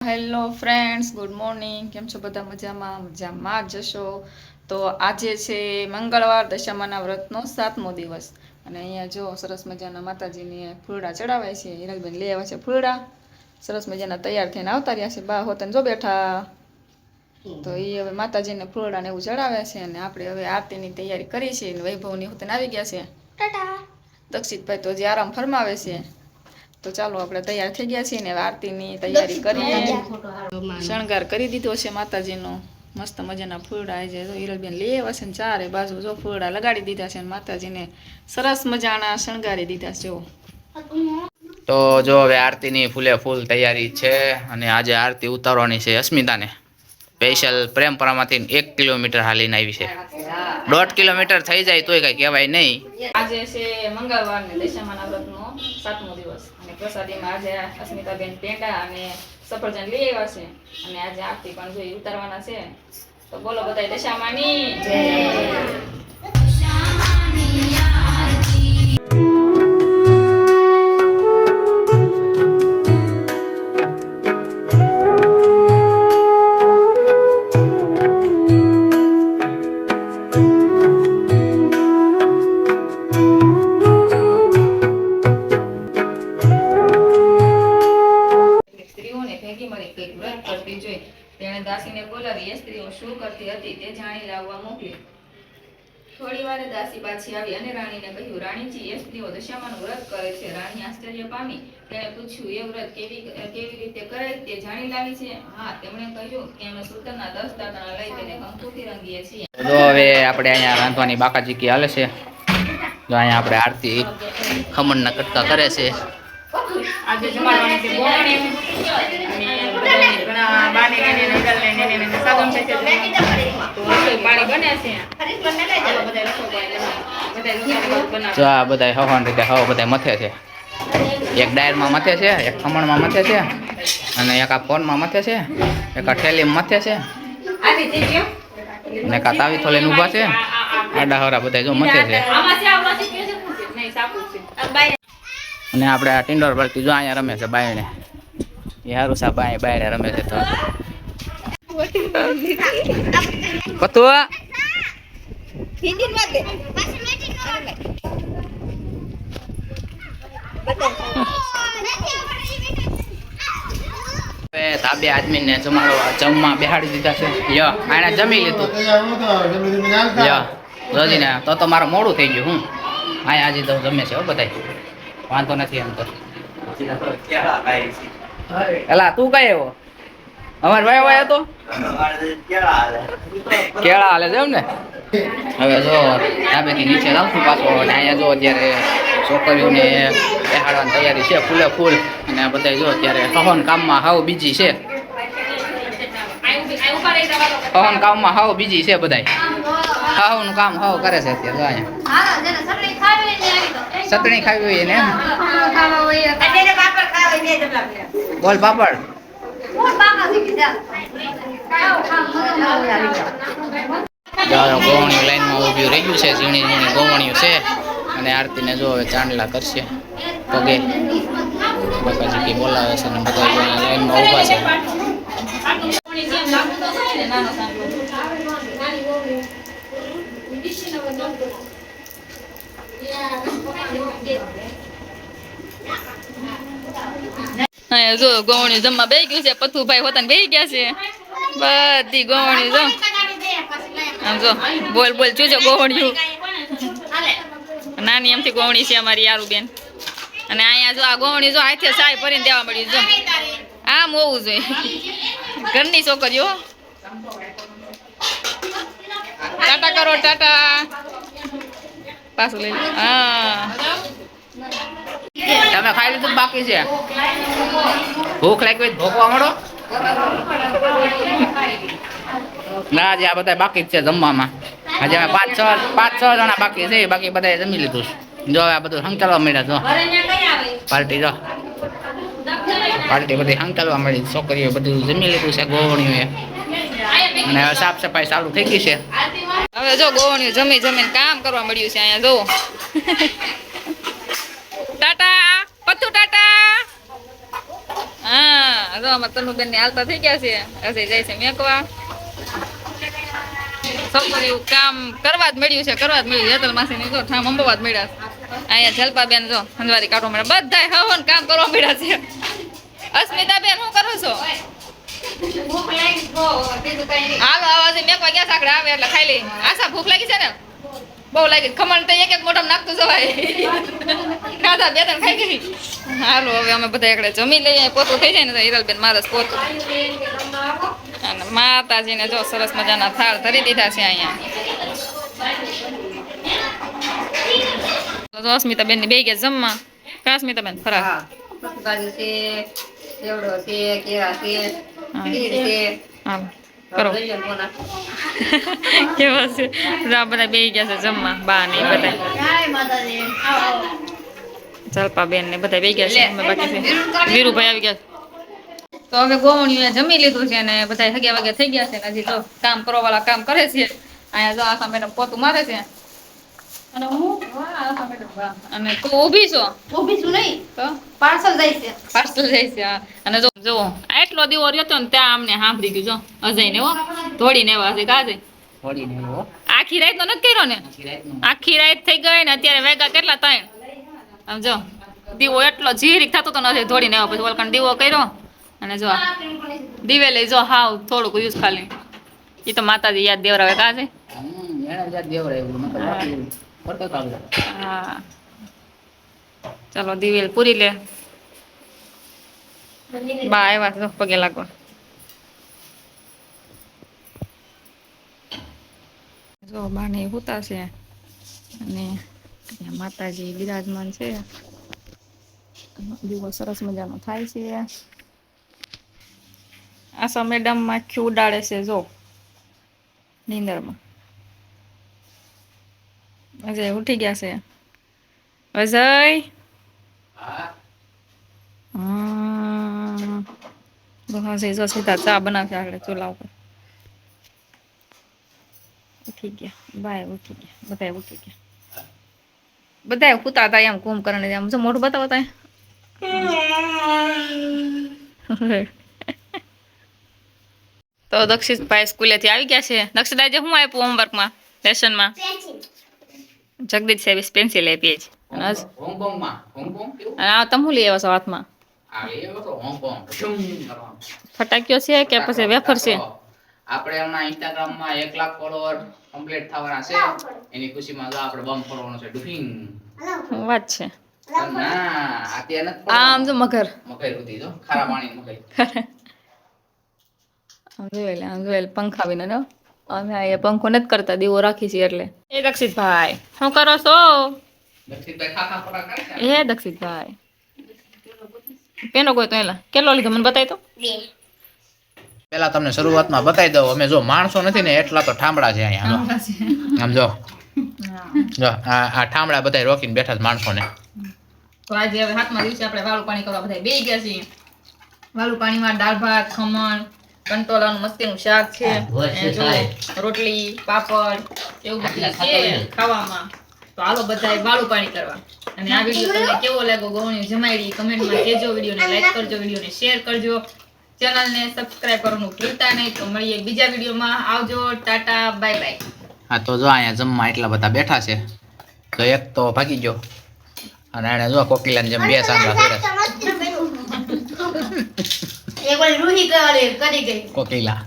Hello friends, good morning. કેમ છો બધા? મજામાં જશો. તો આજે છે મંગળવાર, દશામાના વ્રતનો 7મો દિવસ. અને અહીંયા જો સરસ મજાના માતાજીને ફૂલડા ચડાવાય છે. હિરલબેન લઈ આવ્યા છે ફૂલડા. સરસ મજાના તૈયાર થઈને આવતા રહ્યા છે. બા હોતન જો બેઠા. તો એ હવે માતાજીને ફૂલડા ને એવું ચડાવે છે. અને આપણે હવે આરતીની તૈયારી કરી છે. વૈભવની હોતન આવી ગયા છે. દક્ષિતભાઈ તો હજી આરામ ફરમાવે છે. તો ચાલો આપણે તૈયાર થઈ ગયા છીએ ને આરતીની તૈયારી કરીએ. શણગાર કરી દીધો છે માતાજીનો. મસ્ત મજાના ફૂલડા છે. તો હિરલબેન લઈ આવ્યા છે ને ચારે બાજુ જો ફૂલડા લગાડી દીધા છે. માતાજીને સરસ મજાના શણગારી દીધા છે. તો જો હવે આરતીની ફૂલે ફૂલ તૈયારી છે. અને આજે આરતી ઉતારવાની છે અસ્મિતાને. સ્પેશિયલ પ્રેમપરામાંથી 1 કિલોમીટર હાલીને આવી છે. 1.5 કિલોમીટર થઈ જાય તોય કઈ કહેવાય નહીં. આજે છે મંગળવાર ને દશામાના વ્રતનો 7મો દિવસ. અને પ્રસાદીમાં આજે અસ્મિતાબેન પેંડા અને સફરજન લઈ આવ્યા છે. અને આજે આરતી પણ જોઈ ઉતારવાના છે. તો બોલો બધા દશામાની જય. તેણે દાસીને બોલાવી એ સ્ત્રીઓ શું કરતી હતી તે જાણી લાવવા મોકલી. થોડી વાર દાસી પાછી આવી અને રાણીને કહ્યું, રાણીજી, એ સ્ત્રીઓ દશામાનું વ્રત કરે છે. રાણી આશ્ચર્ય પામી. તેણે પૂછ્યું, એ વ્રત કેવી રીતે કરાય તે જાણી લાવી છે? હા, તેમણે કહ્યું કે અમે સૂતરના 10 દાણા લઈ તેને કંકુથી રંગીએ છીએ. તો હવે આપણે અહીંયા રાંધવાની બાકાજીકી હાલે છે. તો અહીંયા આપણે આરતી ખમણના કટકા કરે છે. આજે જમાડવાની છે બોણી અને બધાને ઘણા બાને ને નંગલ ને સાગમ છે. તો રસોઈ પાણી બને છે. હાલો બધા રસોઈ બનાવે. જો આ બધા હવાન રીતે બધા મથે છે. એક ડાયરમાં મથે છે, એક ખમણમાં મથે છે, અને એક આ ફોનમાં મથે છે, એક આ ઠેલીમાં મથે છે, અને એક આ તાવીથો લઈને ઊભા છે. આડા હરા બધા જો મથે છે. અને આપણે આ ટિંડોર પરથી જો અહીંયા રમે છે બાયણે. એ હારું સા બાયણે રમે છે. તો પતુ તાબે આદમીને જમવા બેહાડી દીધા છે. લ્યો આને જમી લીધું. લ્યો જોજીને તો મારું મોડું થઈ ગયું. હું અહીંયા આજે તો જમે છે બધા. વાંધો નથી એમ તો. એલા તું કઈ એવો અમાર ભાઈ ભાઈ હતો કેળા હાલે છે એમ ને. હવે જો ધાબેથી નીચે લાવશું પાછો. અને અહીંયા જો અત્યારે છોકરીઓને બેહાડવાની તૈયારી છે ફૂલે ફૂલ. અને બધા જો અત્યારે હવન કામમાં હાવ બીજી છે. હવન કામમાં હાવ બીજી છે બધા. હાવનું કામ હાવ કરે છે અત્યારે. જો અહીંયા સતણી ખાવી હોય ને બોલ પાપડ. ગોવણીઓ લાઈનમાં ઊભી રહી ગયું છે. ઝીણી ઝીણી ગોવણીઓ છે. અને આરતીને જો હવે ચાંદલા કરશે પગે. બાકાજી બોલાવે છે. અને બધા લાઈનમાં ઊભા છે. હા જો ગોવણીઓ જમવા બેસી ગયું છે. પથુભાઈ હોતા બેસી ગયા છે. બધી ગોવણીઓ જો આમ જો બોલ બોલ જોજો ગોવણીઓ. નાની એમથી ગોવણી છે અમારી યારુબેન. અને અહીંયા જો આ ગોવણી જો હાથે સાય ભરીને દેવા મળી. જો આમ હોવું જોઈએ ઘરની છોકરીઓ. ટાટા કરો ટાટા. પાછું લઈ હા. તમે ખાઈ લીધું બાકી છે? ભૂખ લાગી હોય ભોગવા મળો. ના જે આ બધા બાકી જ છે જમવામાં. આજે અમે 5-6 જણા બાકી છે. બાકી બધા જમી લીધું. જો આ બધું સંચાલવા મળ્યા. જો પાર્ટી જો પાર્ટી બધી સંચાલવા મળી. છોકરીઓ બધું જમી લીધું છે ગોવણીઓએ. અને હવે સાફ સફાઈ ચાલુ થઈ ગઈ છે. હવે જો ગોવણીઓ જમીને કામ કરવા મળ્યું છે. અહીંયા જો ટાટા પત્તુ ટાટા. હા જો આમાં તનુબેન ની હાલતા થઈ ગયા છે હજી જાય છે મેકવા સપોર એવું કામ કરવા જ મળ્યું છે હેતલ માસી ની જો ઠામ અંબવા જ મળ્યા છે અહીંયા જલપાબેન જો હંજવારી કાઢવા મળ્યા બધા હવન કામ કરવા મળ્યા છે અસ્મિતાબેન શું કરો છો હાલો આવાજે મેકવા ગયા સાકડે આવે એટલે ખાઈ લઈ આશા ભૂખ લાગી છે ને બહુ લાગી ખમણ તો એક મોઢામાં નાખતું જવાય ખાધા બે ત્રણ ખાઈ ગઈ હાલો હવે અમે બધા એકડે જમી લઈએ પોતું થઈ જાય ને તો હિરલબેન મારે પોતું અને માતાજીને જો સરસ મજાના થાળ ધરી દીધા છે અહીંયા તો અસ્મિતાબેન ની બે ગયા જમવા કા અસ્મિતાબેન ફરાર હાલો કરો કેવા છે આ બધા બે ગયા છે જમવા બા ને બધા જલપાબેન ને બધા બે ગયા છે અમે બાકી છે વીરુભાઈ આવી ગયા તો હવે ગોવણીએ જમી લીધું છે અને બધા હગ્યા વાગ્યા થઈ ગયા છે ને હજી તો કામ કરવા વાળા કામ કરે છે અહીંયા જો આખા મેડમ પોતું મારે છે અને હું આખા મેડમ અને તું ઊભી છો નહીં તો પાર્સલ જાય છે હા. અને જો આટલો દીવો રહ્યો હતો ને ત્યાં અમને સાંભળી ગયું જો અજય ને હો ધોડીને એવા હજી કાજે થોડીને એવો આખી રાત નો નથી કર્યો ને આખી રાત થઈ ગઈ ને અત્યારે વાગ્યા કેટલા 3 આમ જો દીવો એટલો ઝીરીક થતો તો નથી ધોડીને એવા પછી ઓલકણ દીવો કર્યો અને જો દીવે લઈ જો હાવ થોડુંક યુઝ ખાલી એ તો માતાજી યાદ દેવરાવે કાજે એને જ દેવરાયું નકર બાકી પડતો કાગળ હા ચાલો દિવેલ પૂરી લે બા આવ્યા છે પગે લાગવા જો બાને હુતા છે અને અહીંયા માતાજી બિરાજમાન છે દીવો સરસ મજાનો થાય છે આશા મેડમ માખી ઉડાડે છે જો નીંદરમાં અજય ઉઠી ગયા છે અજય અજય જો સીધા ચા બનાવશે આગળ ચૂલા ઉપર ઉઠી ગયા બાય ઉઠી ગયા બધા ઉઠી ગયા બધા કૂતા હતા એમ કુંભકર્ણ એમ જો મોઢું બતાવો તા તો દક્ષિતભાઈ સ્કૂલેથી આવી ગયા છે દક્ષિત આજે શું આપ્યું હોમવર્કમાં લેસનમાં જગદીશ સાહેબ પેન્સિલ આપી છે હોંગકોંગમાં હોંગકોંગ કેવું આ તમે શું લઈ આવ્યા છો હાથમાં આ એવો તો હોંગકોંગ શું કરવાનું ફટાકીઓ છે કે પછી વેફર છે આપણે હમણાં ઇન્સ્ટાગ્રામમાં 1 લાખ ફોલોવર કમ્પ્લીટ થવાના છે એની ખુશીમાં જો આપણે બમ ફોડવાનો છે ડુફિંગ શું વાત છે ના આ તે નથી આમ જો મગર મકાઈ ઉતી જો ખારા પાણી મકાઈ આમ જોયેલ પંખા વિના નો અમે આ પંખો નથી કરતા દીવો રાખી છે એટલે એ દક્ષિતભાઈ શું કરો છો દક્ષિતભાઈ ખાખા ખોરા કરે છે એ દક્ષિતભાઈ કેનો કોઈ તો એલા કેટલો લીધો મને બતાવી તો પેલા તમને શરૂઆતમાં બતાવી દઉં અમે જો માણસો નથી ને એટલા તો ઠામડા છે અહીંયા આમ જો આ ઠામડા બધા રોકીને બેઠા છે માણસોને તો આજે હવે હાથમાં દિવસે આપણે વાળું પાણી કરવા બધા બેસી ગયા છીએ વાળું પાણીમાં દાળ ભાત ખમણ કંટોલાનું મસ્તીનું શાક છે રોટલી પાપડ એવું બધું છે ખાવામાં તો હાલો બધા વાળું પાણી કરવા અને આ વિડીયો તમને કેવો લાગ્યો ગૌણી જમાડી કમેન્ટમાં કહેજો વિડીયોને લાઈક કરજો વિડીયોને શેર કરજો ચેનલને સબસ્ક્રાઇબ કરવાનું ભૂલતા નહીં તો મળીએ બીજા વિડીયોમાં આવજો ટાટા બાય બાય હા તો જો અહીંયા જમવા એટલા બધા બેઠા છે તો એક તો ભાગી ગયો અને એને જો કોકિલાને જેમ બે સાંભળા ફેરે એક વાર રૂહી કરી ગઈ કોકિલા